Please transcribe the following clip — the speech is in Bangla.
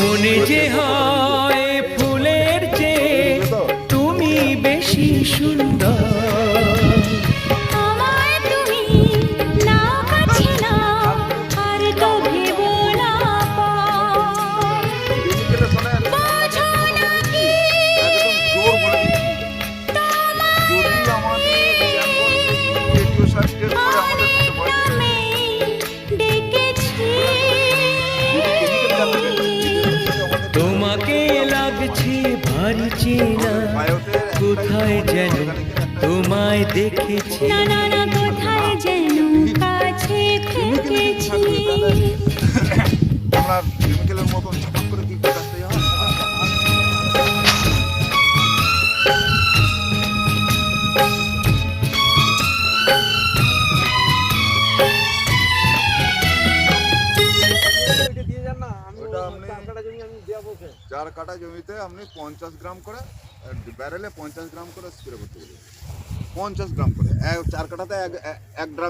মনে যে হয় ফুলের চেয়ে তুমি বেশি সুন্দর। আমায় তুমি না কাছে না আর তো ভেবো না পর। বোঝো না কি অনেক নামেই ডেকেছি, তোমাকে লাগছে ভারী চেনা, কোথায় যেন তোমায় দেখেছি। না না না কোথায় যেন কাছে থেকেছি। আমরা কেমিক্যালের মতন ঝপাক করে কি করতে হয়। চার কাটা জমিতে আপনি 50 গ্রাম করে ব্যারেলে 50 গ্রাম করে স্প্রে করতে বলবেন। 50 গ্রাম করে, 4 কাঠাতে 1 গ্রাম।